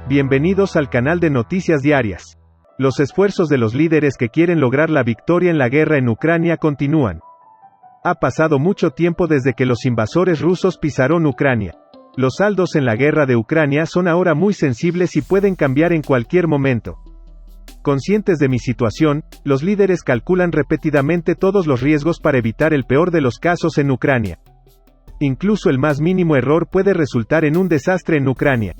Bienvenidos al canal de Noticias Diarias. Los esfuerzos de los líderes que quieren lograr la victoria en la guerra en Ucrania continúan. Ha pasado mucho tiempo desde que los invasores rusos pisaron Ucrania. Los saldos en la guerra de Ucrania son ahora muy sensibles y pueden cambiar en cualquier momento. Conscientes de mi situación, los líderes calculan repetidamente todos los riesgos para evitar el peor de los casos en Ucrania. Incluso el más mínimo error puede resultar en un desastre en Ucrania.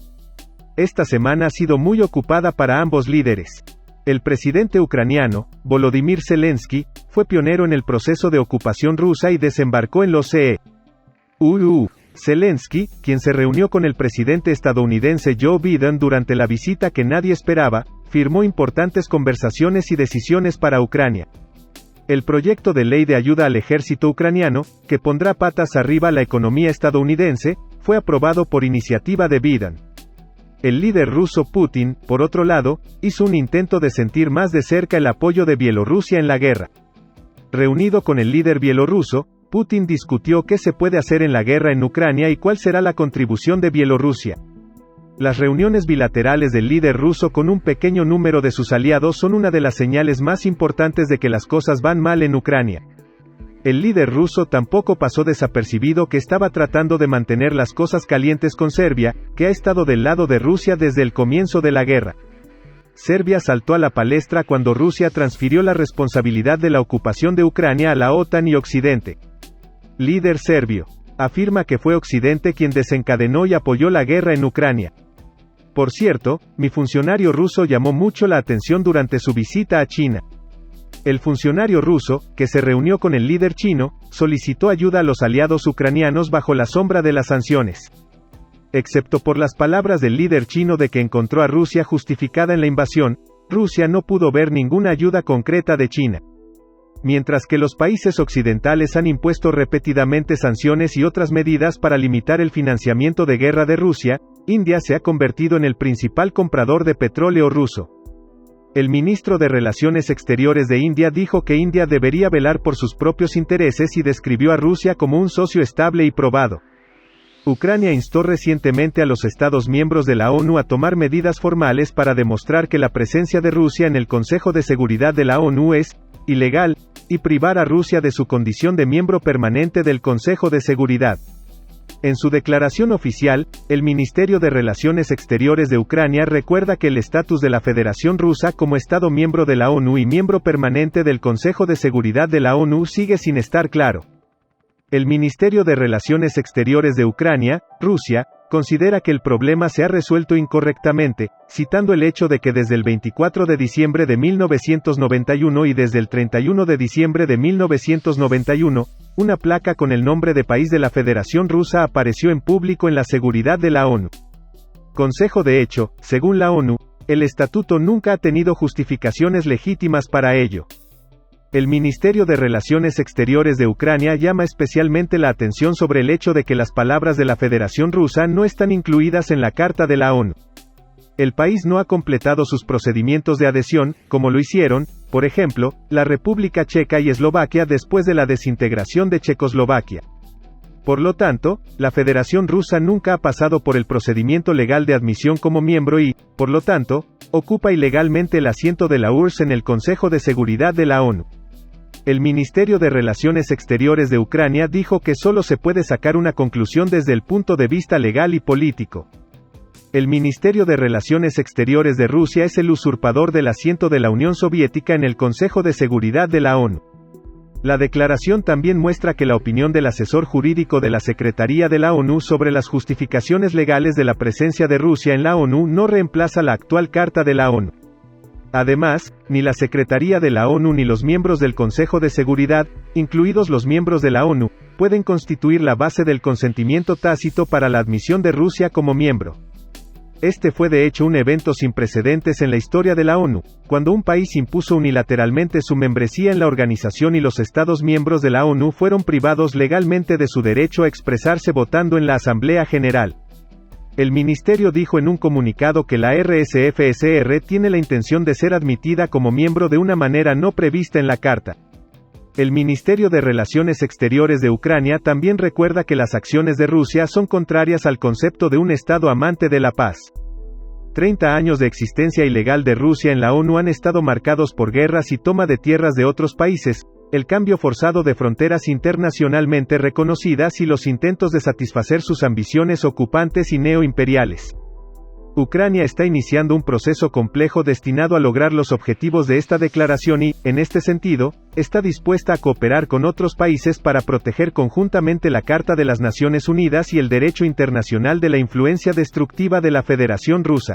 Esta semana ha sido muy ocupada para ambos líderes. El presidente ucraniano, Volodymyr Zelensky, fue pionero en el proceso de ocupación rusa y desembarcó en los EU. Zelensky, quien se reunió con el presidente estadounidense Joe Biden durante la visita que nadie esperaba, firmó importantes conversaciones y decisiones para Ucrania. El proyecto de ley de ayuda al ejército ucraniano, que pondrá patas arriba la economía estadounidense, fue aprobado por iniciativa de Biden. El líder ruso Putin, por otro lado, hizo un intento de sentir más de cerca el apoyo de Bielorrusia en la guerra. Reunido con el líder bielorruso, Putin discutió qué se puede hacer en la guerra en Ucrania y cuál será la contribución de Bielorrusia. Las reuniones bilaterales del líder ruso con un pequeño número de sus aliados son una de las señales más importantes de que las cosas van mal en Ucrania. El líder ruso tampoco pasó desapercibido que estaba tratando de mantener las cosas calientes con Serbia, que ha estado del lado de Rusia desde el comienzo de la guerra. Serbia saltó a la palestra cuando Rusia transfirió la responsabilidad de la ocupación de Ucrania a la OTAN y Occidente. Líder serbio afirma que fue Occidente quien desencadenó y apoyó la guerra en Ucrania. Por cierto, mi funcionario ruso llamó mucho la atención durante su visita a China. El funcionario ruso, que se reunió con el líder chino, solicitó ayuda a los aliados ucranianos bajo la sombra de las sanciones. Excepto por las palabras del líder chino de que encontró a Rusia justificada en la invasión, Rusia no pudo ver ninguna ayuda concreta de China. Mientras que los países occidentales han impuesto repetidamente sanciones y otras medidas para limitar el financiamiento de guerra de Rusia, India se ha convertido en el principal comprador de petróleo ruso. El ministro de Relaciones Exteriores de India dijo que India debería velar por sus propios intereses y describió a Rusia como un socio estable y probado. Ucrania instó recientemente a los Estados miembros de la ONU a tomar medidas formales para demostrar que la presencia de Rusia en el Consejo de Seguridad de la ONU es ilegal, y privar a Rusia de su condición de miembro permanente del Consejo de Seguridad. En su declaración oficial, el Ministerio de Relaciones Exteriores de Ucrania recuerda que el estatus de la Federación Rusa como Estado miembro de la ONU y miembro permanente del Consejo de Seguridad de la ONU sigue sin estar claro. El Ministerio de Relaciones Exteriores de Ucrania, Rusia, considera que el problema se ha resuelto incorrectamente, citando el hecho de que desde el 24 de diciembre de 1991 y desde el 31 de diciembre de 1991, una placa con el nombre de país de la Federación Rusa apareció en público en la seguridad de la ONU. Consejo de hecho, según la ONU, el estatuto nunca ha tenido justificaciones legítimas para ello. El Ministerio de Relaciones Exteriores de Ucrania llama especialmente la atención sobre el hecho de que las palabras de la Federación Rusa no están incluidas en la Carta de la ONU. El país no ha completado sus procedimientos de adhesión, como lo hicieron, por ejemplo, la República Checa y Eslovaquia después de la desintegración de Checoslovaquia. Por lo tanto, la Federación Rusa nunca ha pasado por el procedimiento legal de admisión como miembro y, por lo tanto, ocupa ilegalmente el asiento de la URSS en el Consejo de Seguridad de la ONU. El Ministerio de Relaciones Exteriores de Ucrania dijo que solo se puede sacar una conclusión desde el punto de vista legal y político. El Ministerio de Relaciones Exteriores de Rusia es el usurpador del asiento de la Unión Soviética en el Consejo de Seguridad de la ONU. La declaración también muestra que la opinión del asesor jurídico de la Secretaría de la ONU sobre las justificaciones legales de la presencia de Rusia en la ONU no reemplaza la actual Carta de la ONU. Además, ni la Secretaría de la ONU ni los miembros del Consejo de Seguridad, incluidos los miembros de la ONU, pueden constituir la base del consentimiento tácito para la admisión de Rusia como miembro. Este fue de hecho un evento sin precedentes en la historia de la ONU, cuando un país impuso unilateralmente su membresía en la organización y los Estados miembros de la ONU fueron privados legalmente de su derecho a expresarse votando en la Asamblea General. El ministerio dijo en un comunicado que la RSFSR tiene la intención de ser admitida como miembro de una manera no prevista en la Carta. El Ministerio de Relaciones Exteriores de Ucrania también recuerda que las acciones de Rusia son contrarias al concepto de un Estado amante de la paz. 30 años de existencia ilegal de Rusia en la ONU han estado marcados por guerras y toma de tierras de otros países, el cambio forzado de fronteras internacionalmente reconocidas y los intentos de satisfacer sus ambiciones ocupantes y neoimperiales. Ucrania está iniciando un proceso complejo destinado a lograr los objetivos de esta declaración y, en este sentido, está dispuesta a cooperar con otros países para proteger conjuntamente la Carta de las Naciones Unidas y el derecho internacional de la influencia destructiva de la Federación Rusa.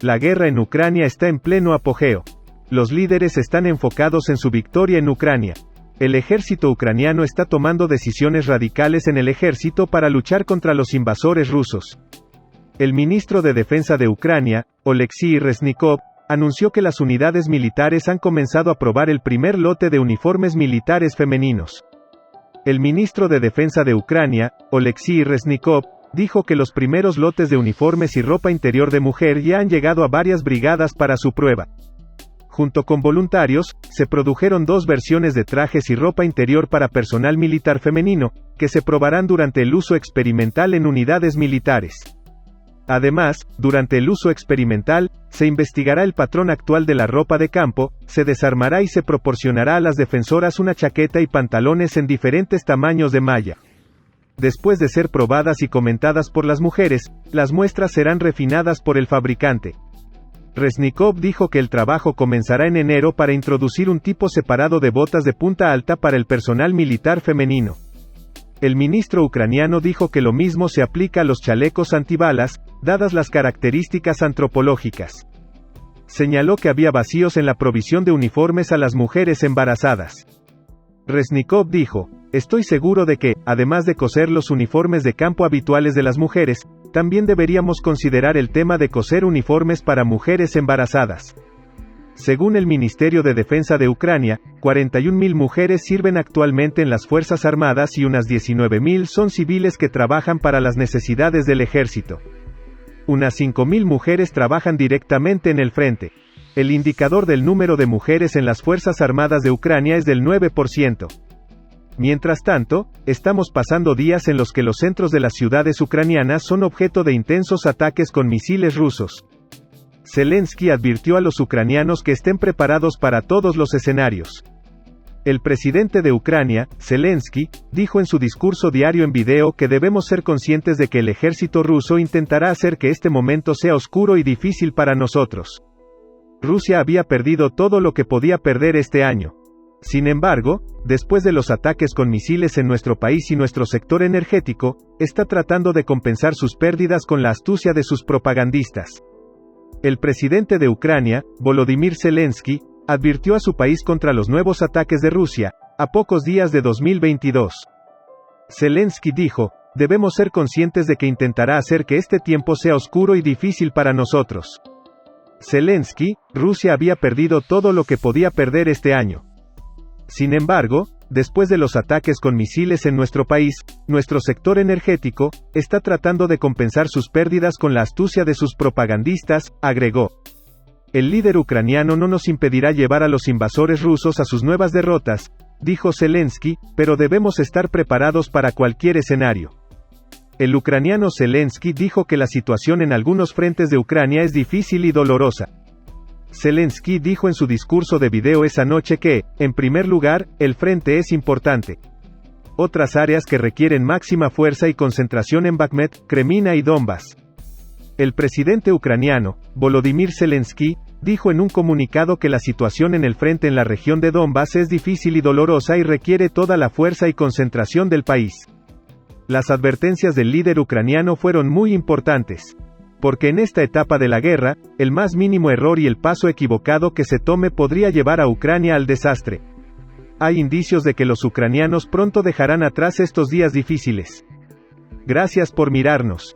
La guerra en Ucrania está en pleno apogeo. Los líderes están enfocados en su victoria en Ucrania. El ejército ucraniano está tomando decisiones radicales en el ejército para luchar contra los invasores rusos. El ministro de Defensa de Ucrania, Oleksiy Reznikov, anunció que las unidades militares han comenzado a probar el primer lote de uniformes militares femeninos. El ministro de Defensa de Ucrania, Oleksiy Reznikov, dijo que los primeros lotes de uniformes y ropa interior de mujer ya han llegado a varias brigadas para su prueba. Junto con voluntarios, se produjeron 2 versiones de trajes y ropa interior para personal militar femenino, que se probarán durante el uso experimental en unidades militares. Además, durante el uso experimental, se investigará el patrón actual de la ropa de campo, se desarmará y se proporcionará a las defensoras una chaqueta y pantalones en diferentes tamaños de malla. Después de ser probadas y comentadas por las mujeres, las muestras serán refinadas por el fabricante. Reznikov dijo que el trabajo comenzará en enero para introducir un tipo separado de botas de punta alta para el personal militar femenino. El ministro ucraniano dijo que lo mismo se aplica a los chalecos antibalas, dadas las características antropológicas. Señaló que había vacíos en la provisión de uniformes a las mujeres embarazadas. Reznikov dijo: "Estoy seguro de que, además de coser los uniformes de campo habituales de las mujeres, también deberíamos considerar el tema de coser uniformes para mujeres embarazadas". Según el Ministerio de Defensa de Ucrania, 41.000 mujeres sirven actualmente en las Fuerzas Armadas y unas 19.000 son civiles que trabajan para las necesidades del ejército. Unas 5.000 mujeres trabajan directamente en el frente. El indicador del número de mujeres en las Fuerzas Armadas de Ucrania es del 9%. Mientras tanto, estamos pasando días en los que los centros de las ciudades ucranianas son objeto de intensos ataques con misiles rusos. Zelensky advirtió a los ucranianos que estén preparados para todos los escenarios. El presidente de Ucrania, Zelensky, dijo en su discurso diario en video que debemos ser conscientes de que el ejército ruso intentará hacer que este momento sea oscuro y difícil para nosotros. Rusia había perdido todo lo que podía perder este año. Sin embargo, después de los ataques con misiles en nuestro país y nuestro sector energético, está tratando de compensar sus pérdidas con la astucia de sus propagandistas. El presidente de Ucrania, Volodymyr Zelensky, advirtió a su país contra los nuevos ataques de Rusia, a pocos días de 2022. Zelensky dijo: "Debemos ser conscientes de que intentará hacer que este tiempo sea oscuro y difícil para nosotros". Zelensky: Rusia había perdido todo lo que podía perder este año. Sin embargo, después de los ataques con misiles en nuestro país, nuestro sector energético está tratando de compensar sus pérdidas con la astucia de sus propagandistas, agregó. El líder ucraniano no nos impedirá llevar a los invasores rusos a sus nuevas derrotas, dijo Zelensky, pero debemos estar preparados para cualquier escenario. El ucraniano Zelensky dijo que la situación en algunos frentes de Ucrania es difícil y dolorosa. Zelensky dijo en su discurso de video esa noche que, en primer lugar, el frente es importante. Otras áreas que requieren máxima fuerza y concentración en Bakhmut, Kremina y Donbas. El presidente ucraniano, Volodymyr Zelensky, dijo en un comunicado que la situación en el frente en la región de Donbas es difícil y dolorosa y requiere toda la fuerza y concentración del país. Las advertencias del líder ucraniano fueron muy importantes. Porque en esta etapa de la guerra, el más mínimo error y el paso equivocado que se tome podría llevar a Ucrania al desastre. Hay indicios de que los ucranianos pronto dejarán atrás estos días difíciles. Gracias por mirarnos.